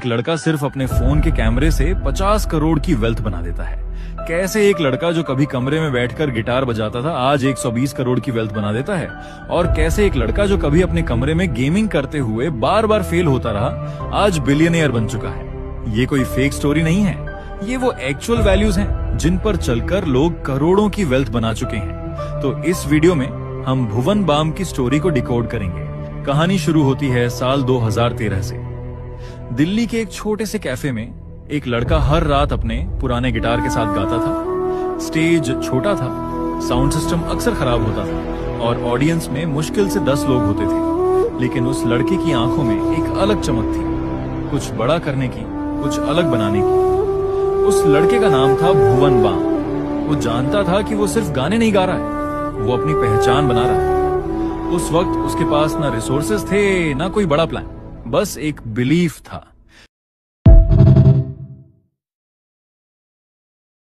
एक लड़का सिर्फ अपने फोन के कैमरे से 50 करोड़ की वेल्थ बना देता है। कैसे एक लड़का जो कभी कमरे में बैठकर गिटार बजाता था आज 120 करोड़ की वेल्थ बना देता है, और कैसे एक लड़का जो कभी अपने कमरे में गेमिंग करते हुए बार बार फेल होता रहा आज बिलियनियर बन चुका है। ये कोई फेक स्टोरी नहीं है, ये वो एक्चुअल वैल्यूज हैं जिन पर चलकर लोग करोड़ों की वेल्थ बना चुके हैं। तो इस वीडियो में हम भुवन बाम की स्टोरी को डिकोड करेंगे। कहानी शुरू होती है साल 2013 से। दिल्ली के एक छोटे से कैफे में एक लड़का हर रात अपने पुराने गिटार के साथ गाता था। स्टेज छोटा था, साउंड सिस्टम अक्सर खराब होता था और ऑडियंस में मुश्किल से 10 लोग होते थे। लेकिन उस लड़के की आंखों में एक अलग चमक थी, कुछ बड़ा करने की, कुछ अलग बनाने की। उस लड़के का नाम था भुवन बाम। वो जानता था कि वो सिर्फ गाने नहीं गा रहा है, वो अपनी पहचान बना रहा है। उस वक्त उसके पास ना रिसोर्सेज थे ना कोई बड़ा प्लान, बस एक बिलीफ था।